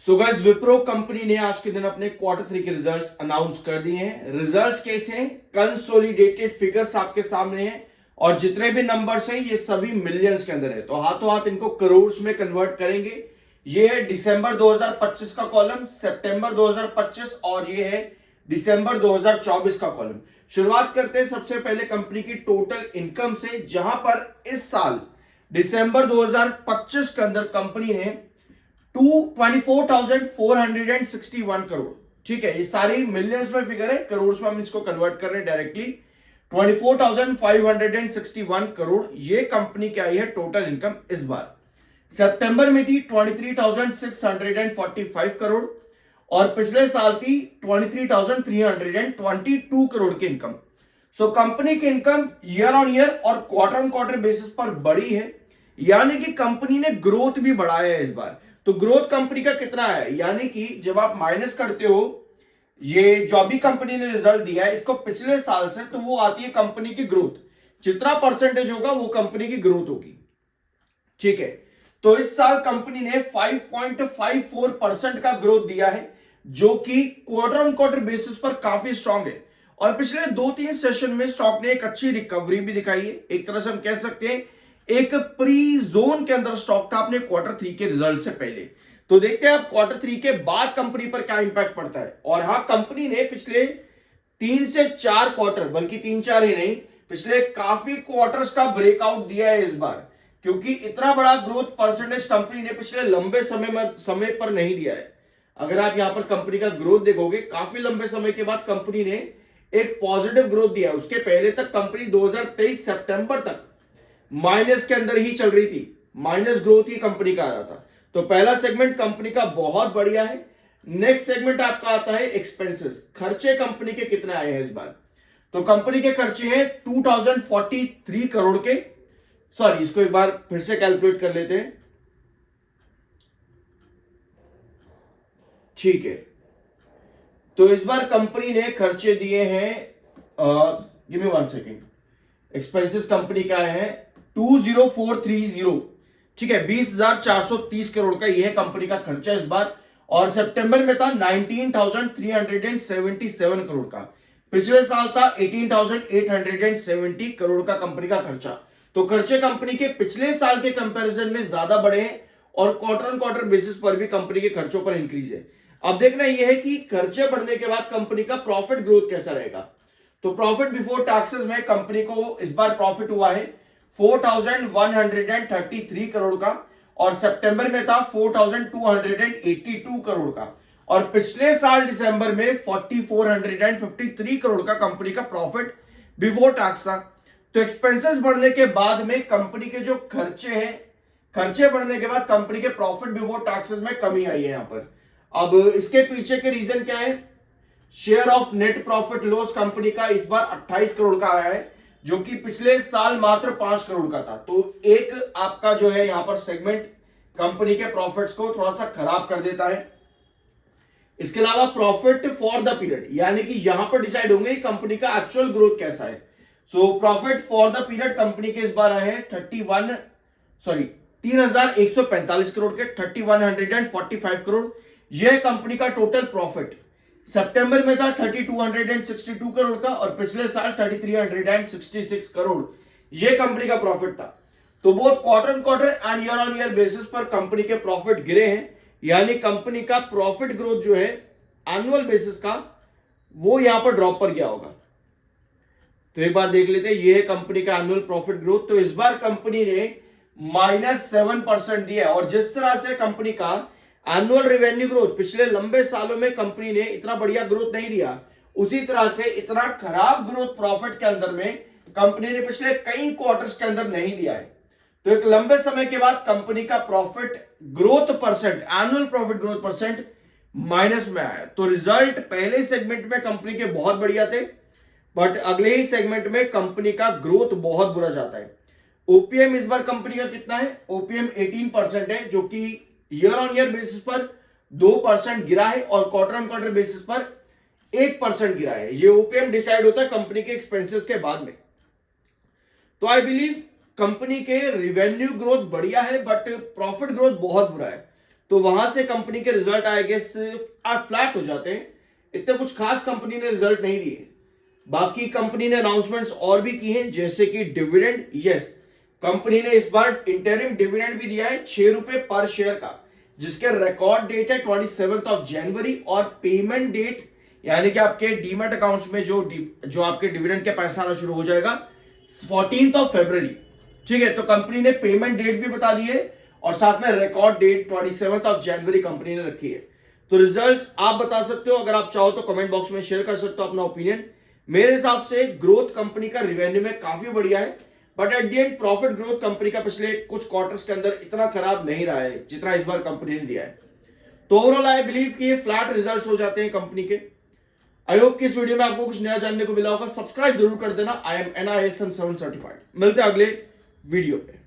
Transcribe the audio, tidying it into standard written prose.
So guys, Wipro company ने आज के दिन अपने क्वार्टर 3 के रिजल्ट्स अनाउंस कर दिए हैं। रिजल्ट्स कैसे हैं? कंसोलिडेटेड फिगर्स आपके सामने हैं और जितने भी नंबर्स हैं ये सभी मिलियंस के अंदर है, तो हाथों हाथ इनको करोड़ में कन्वर्ट करेंगे। ये है दिसंबर 2025 का कॉलम, सितंबर 2025 और ये है दिसंबर 2024 का कॉलम। शुरुआत करते हैं सबसे पहले कंपनी की टोटल इनकम से, जहां पर इस साल दिसंबर 2025 के अंदर कंपनी ने 24,461 करोड़, ठीक है, ये सारी मिलियंस में फिगर है, करोड़ में हम इसको कन्वर्ट कर रहे हैं डायरेक्टली। 24,561 करोड़ ये कंपनी की आई है टोटल इनकम इस बार। सितंबर में थी 23,645 करोड़ और पिछले साल थी 23,322 करोड़ की इनकम। सो कंपनी की इनकम ईयर ऑन ईयर और क्वार्टर ऑन क्वार्टर बेसिस पर बढ़ी है, यानी कि कंपनी ने ग्रोथ भी बढ़ाया है इस बार। तो ग्रोथ कंपनी का कितना है, यानी कि जब आप माइनस करते हो ये जो भी कंपनी ने रिजल्ट दिया है इसको पिछले साल से, तो वो आती है कंपनी की ग्रोथ। जितना परसेंटेज होगा वो कंपनी की ग्रोथ होगी, ठीक है। तो इस साल कंपनी ने 5.54% का ग्रोथ दिया है, जो कि क्वार्टर ऑन क्वार्टर बेसिस पर काफी स्ट्रांग है। और पिछले 2-3 सेशन में स्टॉक ने एक अच्छी रिकवरी भी दिखाई है। एक तरह से हम कह सकते हैं एक प्री जोन के अंदर स्टॉक था अपने क्वार्टर 3 के रिजल्ट से पहले। तो देखते हैं अब क्वार्टर 3 के बाद कंपनी पर क्या इंपैक्ट पड़ता है। और हाँ, कंपनी ने पिछले 3 से 4 क्वार्टर, बल्कि 3-4 ही नहीं, पिछले काफी क्वार्टर्स का ब्रेकआउट दिया है इस बार, क्योंकि इतना बड़ा ग्रोथ परसेंटेज कंपनी ने पिछले लंबे समय पर नहीं दिया है। अगर आप यहां पर कंपनी का ग्रोथ देखोगे, काफी लंबे समय के बाद कंपनी ने एक पॉजिटिव ग्रोथ दिया है। उसके पहले तक कंपनी 2023 सितंबर तक माइनस के अंदर ही चल रही थी, माइनस ग्रोथ ही कंपनी का आ रहा था। तो पहला सेगमेंट कंपनी का बहुत बढ़िया है। नेक्स्ट सेगमेंट आपका आता है एक्सपेंसेस, खर्चे कंपनी के कितने आए हैं इस बार। तो कंपनी के खर्चे हैं 2043 करोड़ के। सॉरी, इसको एक बार फिर से कैलकुलेट कर लेते हैं, ठीक है। तो इस बार कंपनी ने खर्चे दिए हैं, give me 1 second, expenses company का है 20430, ठीक है, 20,430 करोड़ का यह कंपनी का खर्चा इस बार। और सितंबर में था 19,377 करोड़ का, पिछले साल था 18,870 करोड़ का कंपनी का खर्चा। तो खर्चे कंपनी के पिछले साल के कंपैरिजन में ज्यादा बढ़े हैं और क्वार्टर ऑन क्वार्टर बेसिस पर भी कंपनी के खर्चों पर इंक्रीज है। अब देखना यह है कि खर्चे बढ़ने के बाद कंपनी का प्रॉफिट ग्रोथ कैसा रहेगा। तो प्रॉफिट बिफोर टैक्सेस में कंपनी को इस बार प्रॉफिट हुआ है 4,133 करोड़ का और सितंबर में था 4,282 करोड़ का और पिछले साल दिसंबर में 4,453 करोड़ का कंपनी का प्रॉफिट बिफोर टैक्स था। तो एक्सपेंसेस बढ़ने के बाद में कंपनी के जो खर्चे हैं, खर्चे बढ़ने के बाद कंपनी के प्रॉफिट बिफोर टैक्सेस में कमी आई है यहां पर। अब इसके पीछे के रीजन क्या है? Share of net profit loss company का इस बार 28 करोड़ का आया है, जो कि पिछले साल मात्र 5 करोड़ का था। तो एक आपका जो है यहां पर सेगमेंट कंपनी के प्रॉफिट्स को थोड़ा सा खराब कर देता है। इसके अलावा प्रॉफिट फॉर द पीरियड, यानी कि यहां पर डिसाइड होंगे कंपनी का एक्चुअल ग्रोथ कैसा है। So profit for the period company के इस बार आए हैं 3,145 करोड़ के, 3,145 करोड़ यह कंपनी का टोटल प्रॉफिट। सितंबर में था 3,262 करोड़ का और पिछले साल 3,366 करोड़ यह कंपनी का प्रॉफिट था। तो बहुत quarter on quarter and year on year basis पर कंपनी के प्रॉफिट गिरे हैं, यानी कंपनी का प्रॉफिट ग्रोथ जो है एनुअल बेसिस का वो यहां पर ड्रॉप पर गया होगा। तो एक बार देख लेते हैं, यह है कंपनी का एनुअल प्रॉफिट ग्रोथ। तो इस बार कंपनी ने -7% दिया और जिस तरह से कंपनी का एनुअल रेवेन्यू ग्रोथ पिछले लंबे सालों में कंपनी ने इतना बढ़िया ग्रोथ नहीं दिया, उसी तरह से इतना खराब ग्रोथ प्रॉफिट के अंदर में कंपनी ने पिछले कई क्वार्टर्स के अंदर नहीं दिया है। तो एक लंबे समय के बाद कंपनी का profit growth percent, annual profit growth percent minus में आया। तो रिजल्ट पहले सेगमेंट में कंपनी के बहुत बढ़िया थे, बट अगले ही सेगमेंट में कंपनी का ग्रोथ बहुत बुरा जाता है। ओपीएम इस बार कंपनी का कितना है? ओपीएम 18% है, जो कि ईयर ऑन ईयर बेसिस पर 2% गिरा है और क्वार्टर ऑन क्वार्टर बेसिस पर 1% गिरा है। ये ओपीएम डिसाइड होता है कंपनी के एक्सपेंसेस के बाद में। तो आई बिलीव कंपनी के रिवेन्यू ग्रोथ बढ़िया है बट प्रॉफिट ग्रोथ बहुत बुरा है। तो वहां से कंपनी के रिजल्ट आएंगे सिर्फ फ्लैट हो जाते हैं, इतने कुछ खास कंपनी ने रिजल्ट नहीं दिए। बाकी कंपनी ने अनाउंसमेंट्स और भी की हैं, जैसे कि डिविडेंड। यस, कंपनी ने इस बार इंटरिम डिविडेंड भी दिया है 6 रुपए पर शेयर का, जिसके रिकॉर्ड डेट है 27 जनवरी और पेमेंट डेट यानी कि आपके डीमैट अकाउंट्स में जो आपके डिविडेंड के पैसा आना शुरू हो जाएगा 14 फरवरी। ठीक है, तो कंपनी ने पेमेंट डेट भी बता दी है और साथ में रिकॉर्ड डेट 27 जनवरी कंपनी ने रखी है। तो रिजल्ट्स आप बता सकते हो, अगर आप चाहो तो कमेंट बॉक्स में शेयर कर सकते हो अपना ओपिनियन। मेरे हिसाब से ग्रोथ कंपनी का रिवेन्यू में काफी बढ़िया है, but at the end profit growth company का पिछले कुछ क्वार्टर्स के अंदर इतना खराब नहीं रहा है जितना इस बार कंपनी ने दिया है। तो ओवरऑल आई बिलीव कि ये फ्लैट रिजल्ट्स हो जाते हैं कंपनी के। आई होप कि इस वीडियो में आपको कुछ नया जानने को मिला होगा। सब्सक्राइब जरूर कर देना। I am NISM 7 certified. मिलते हैं अगले वीडियो पे।